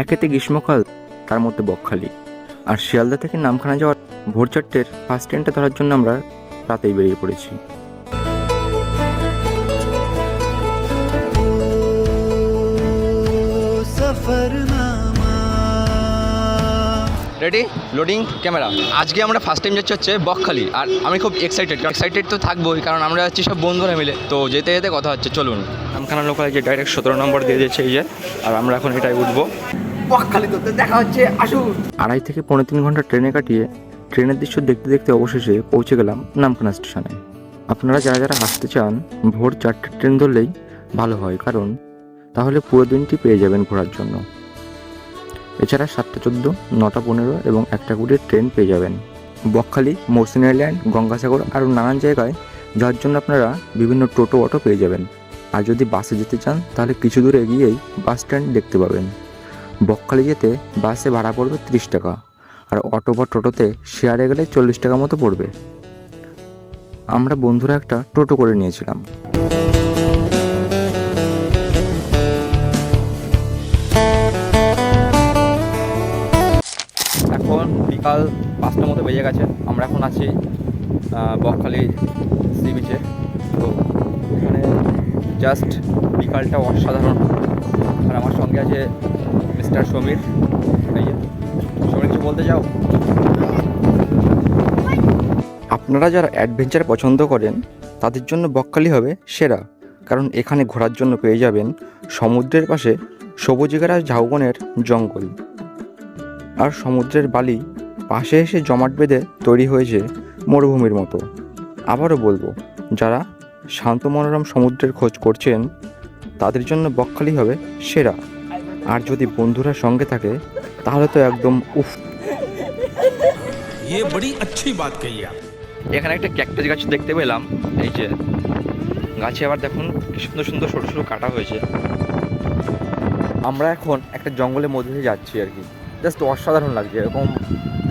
একেতে গ্রীষ্মকাল, তার মধ্যে বকখালি। আর শিয়ালদা থেকে নামখানা যাওয়ার ভোর 4টের ফার্স্ট ট্রেনটা ধরার জন্য আমরা রাতেই বেরিয়ে পড়েছি। Ready, loading, camera. আজকে আমরা ফার্স্ট টাইম যাচ্ছি হচ্ছে বকখালি। আর আমি খুব এক্সাইটেড তো থাকবোই, কারণ আমরা যাচ্ছি সব বন্ধুরা মিলে। তো যেতে যেতে কথা হচ্ছে, চলুন। নামখানা লোকালে যে ডাইরেক্ট 17 নম্বর দিয়ে দিয়েছে এই যে, আর আমরা এখন এটাই উঠবো। বকখালি তো দেখা হচ্ছে, আসুন। 2.5 থেকে 3.5 ঘন্টা ট্রেনে কাটিয়ে ট্রেনের দৃশ্য দেখতে দেখতে অবশেষে পৌঁছে গেলাম নামখানা স্টেশনে। আপনারা যারা যারা আসতে চান ভোর 4টের ট্রেন ধরলেই ভালো হয়, কারণ তাহলে পুরো দিনটি পেয়ে যাবেন ঘোরার জন্য। এছাড়া 7:14, 9:15 এবং 1:20 ট্রেন পেয়ে যাবেন। বকখালি, মৌসুমী আইল্যান্ড, গঙ্গাসাগর আরও নানান জায়গায় যাওয়ার জন্য আপনারা বিভিন্ন টোটো অটো পেয়ে যাবেন। আর যদি বাসে যেতে চান তাহলে কিছু দূর এগিয়েই বাস স্ট্যান্ড দেখতে পাবেন। বকখালি যেতে বাসে ভাড়া পড়বে 30 টাকা, আর অটো বা টোটোতে শেয়ারে গেলে 40 টাকা মতো পড়বে। আমরা বন্ধুরা একটা টোটো করে নিয়েছিলাম। এখন বিকাল 5টার মতো বেজে গেছে। আমরা এখন আছি বকখালি সি বিচে। তো এখানে জাস্ট বিকালটা অসাধারণ। আর আমার সঙ্গে আছে মিস্টার সমীর। সমীর, কিছু বলতে চাও? আপনারা যারা অ্যাডভেঞ্চার পছন্দ করেন তাদের জন্য বকখালি হবে সেরা, কারণ এখানে ঘোরার জন্য পেয়ে যাবেন সমুদ্রের পাশে সবুজ ঘেরা ঝাউবনের জঙ্গল, আর সমুদ্রের বালি পাশে এসে জমাট বেঁধে তৈরি হয়েছে মরুভূমির মতো। আবারও বলবো, যারা শান্ত মনোরম সমুদ্রের খোঁজ করছেন তাদের জন্য বকখালি হবে সেরা। আর যদি বন্ধুরা সঙ্গে থাকে তাহলে তো একদম উফ। ये बड़ी अच्छी बात कही आप। এখানে একটা ক্যাকটাস গাছ দেখতে পেলাম। এই যে গাছে আবার দেখুন কি সুন্দর সুন্দর ছোটো ছোটো কাটা হয়েছে। আমরা এখন একটা জঙ্গলের মধ্যে দিয়ে যাচ্ছি আর কি। জাস্ট অসাধারণ লাগছে, এরকম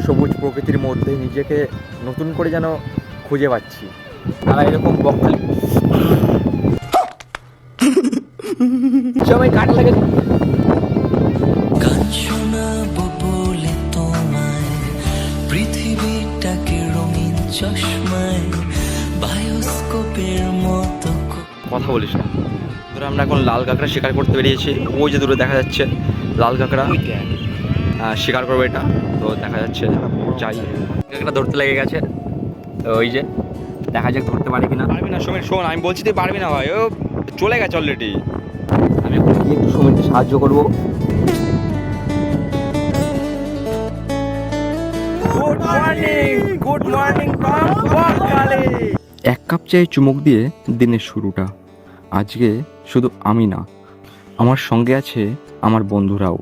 সবুজ প্রকৃতির মধ্যে নিজেকে নতুন করে যেন খুঁজে পাচ্ছি। আর এরকম বকখালি সবাই কাটা লাগে। গান শোনাবো বলে তোমায়, পৃথিবীটাকে রঙিন চশমায় বায়োস্কোপের মতো কথা বলিস না। ধরো আমরা এখন লাল কাঁকড়া শিকার করতে বেরিয়েছি। ওই যে দূরে দেখা যাচ্ছে লাল কাঁকড়া শিকার করবো, এটা তো দেখা যাচ্ছে। যাই, কাঁকড়া ধরতে লেগে গেছে। তো ওই যে দেখা যাক ধরতে পারি কিনা। পারবি না সমীর, শোন আমি বলছি তুই পারবি না ভাই, ও চলে গেছে অলরেডি। আমি এখন গিয়ে একটু সমীরকে সাহায্য করবো। Good morning Bakkhali. 1 কাপ চায়ে চুমুক দিয়ে দিনের শুরুটা। আজকে শুধু আমি না, আমার সঙ্গে আছে আমার বন্ধুরাও।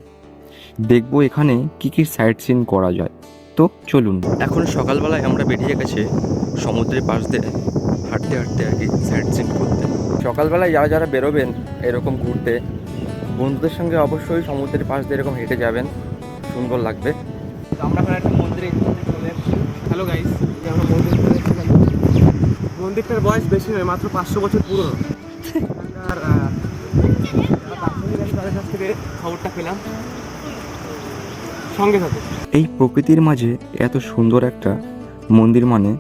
দেখবো এখানে কি কি সাইট সিন করা যায়। তো চলুন। এখন সকালবেলায় আমরা বেরিয়ে গেছে সমুদ্রের পাশ দিয়ে হাঁটতে হাঁটতে আর কি সাইট সিন করতে। সকালবেলায় যারা যারা বেরোবেন এরকম ঘুরতে, বন্ধুদের সঙ্গে অবশ্যই সমুদ্রের পাশ দিয়ে এরকম হেঁটে যাবেন, সুন্দর লাগবে। আমরা এখন একটা মন্দিরে চলে এসেছি। হ্যালো গাইস, আমরা মন্দিরে চলে এসেছিলাম। মন্দিরটার বয়স বেশি নয়, মাত্র 500 বছর পুরনো। আর তাদের কাছ থেকে খবরটা পেলাম, সঙ্গে সাথে। এই প্রকৃতির মাঝে এত সুন্দর একটা মন্দির মানে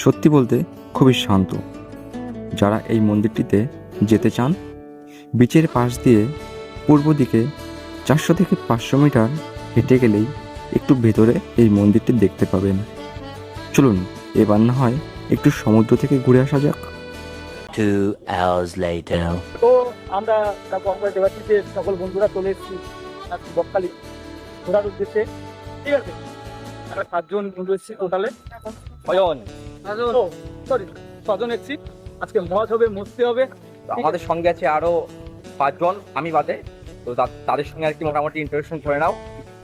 সত্যি বলতে খুবই শান্ত। যারা এই মন্দিরটিতে যেতে চান, বিচের পাশ দিয়ে পূর্ব দিকে 400 থেকে 500 মিটার হেঁটে গেলেই একটু ভেতরে এই মন্দিরটি দেখতে পাবেন। চলুন এবার না হয় একটু সমুদ্র থেকে ঘুরে আসা যাক। 2 hours later. তো আমরা দেবাশিসের সকল বন্ধুরা চলে এসেছি বকখালি ঘোরার উদ্দেশ্যে। ঠিক আছে, আমরা 7 জন বন্ধু এসেছি টোটালে। ছজন এসেছি। আজকে মজ হবে, মস্তি হবে। আমাদের সঙ্গে আছে আরো 5 জন, আমি বাদে। তো তাদের সঙ্গে আর কি মোটামুটি ইন্টারেকশন করে নাও।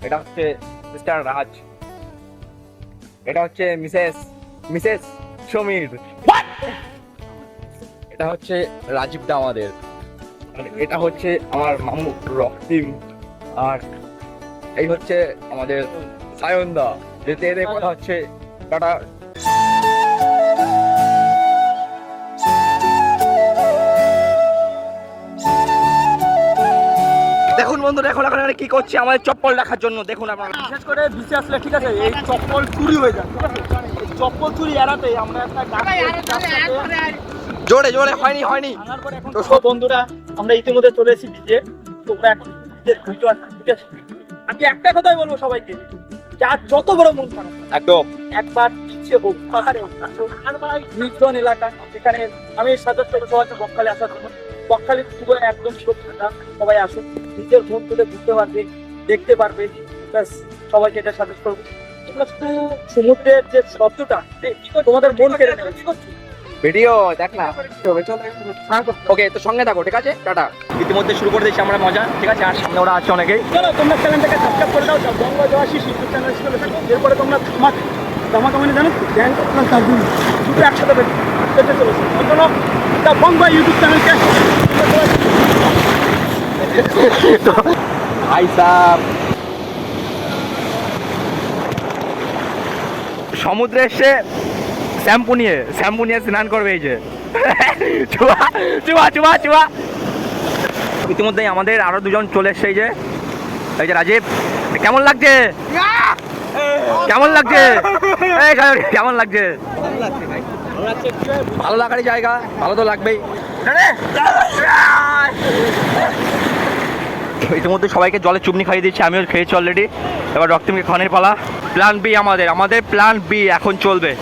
এটা হচ্ছে মিস্টার রাজ, এটা হচ্ছে মিসেস সমীর, এটা হচ্ছে রাজীব দা আমাদের, আর এটা হচ্ছে আমার মামু রক্তিম, আর এই হচ্ছে আমাদের সায়ন দা। যেতে যেতে কথা হচ্ছে টাটা। দেখুন বন্ধুরা এখন এখানে কি করছে আমাদের চপ্পল রাখার জন্য, দেখুন আপনারা। বিশেষ করে বিচে আসলে ঠিক আছে এই চপ্পল চুরি হয়ে যায়, ঠিক আছে? এই চপ্পল চুরি এড়াতে আমরা একটা জোরে জোরে হয়নি আনার পরে এখন তো বন্ধুরা আমরা ইতিমধ্যে চলে এসেছি বিচে। তোমরা এখন বিচে ঘুরতে পারছো, ঠিক আছে? আমি একটা কথাই বলবো সবাইকে, যার যত বড় মন খারাপ একদম একবার বিচে হোক পাহাড়ে হোক আর নির্জন এলাকা, এখানে আমি সাজেস্ট করবো সবাইকে বকখালি আসার জন্য। বকখালি পুরো একদম সুরক্ষা, সবাই আসুন নিজের মন তুলে ঘুরতে পারবে, দেখতে পারবে, ব্যাস সবাইকে এটা সাজেস্ট করবো। তোমরা শুধু সমুদ্রের যে শব্দটা তোমাদের মন কেড়ে নেবে, কি করছো? ভিডিও দেখ না। ওকে তো সঙ্গে থাকো, ঠিক আছে, টাটা। ইতিমধ্যে শুরু করে দিয়েছি আমরা মজা, ঠিক আছে, আর সামনে ওরা আছে অনেকেই। চলো তোমরা চ্যানেলটাকে সাবস্ক্রাইব করে দাও, গঙ্গা জয়াশিস ইউটিউব চ্যানেল চলে থাকো। এরপরে তোমরা ধামাকা মানে জানো ব্যাংক প্লাস দার্জিলিং দুটো একসাথে পেতে চলেছে। ওই জন্য দ্য গঙ্গা ইউটিউব চ্যানেলকে ভাই সাহেব সমুদ্রে এসে শ্যাম্পু নিয়ে স্নান করবে, এই যে চুয়া চুয়া চুয়া চুয়া। ইতিমধ্যেই আমাদের আরো দুজন চলে এসছে, এই যে রাজীব। কেমন লাগছে? কেমন লাগছে? কেমন লাগছে? ভালো লাগারই জায়গা, ভালো তো লাগবেই। ইতিমধ্যে সবাইকে জলে চুমনি খাইয়ে দিচ্ছি, আমিও খেয়েছি অলরেডি। এবার রক্তিমকে খাওয়ানোর পালা। প্ল্যান বি আমাদের প্ল্যান বি এখন চলবে।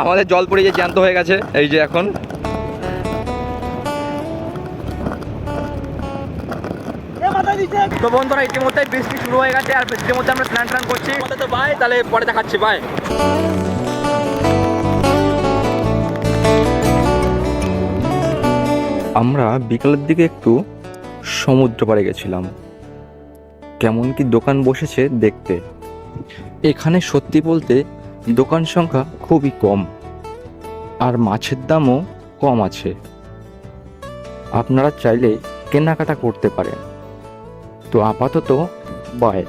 আমাদের জল পড়ে যে জ্যান্ত হয়ে গেছে, এই যে এখন তো বন্ধুরা ইতিমধ্যে বৃষ্টি শুরু হয়ে গেছে, আর বৃষ্টির মধ্যে আমরা স্নান করছি। তো বাই, তাহলে পরে দেখাচ্ছি, বাই। আমরা বিকালের দিকে একটু সমুদ্র পাড়ে গেছিলাম, কেমন কি দোকান বসেছে দেখতে। এখানে সত্যি বলতে দোকান সংখ্যা খুবই কম, আর মাছের দামও কম আছে। আপনারা চাইলে কেনাকাটা করতে পারেন। তো আপাতত বাই।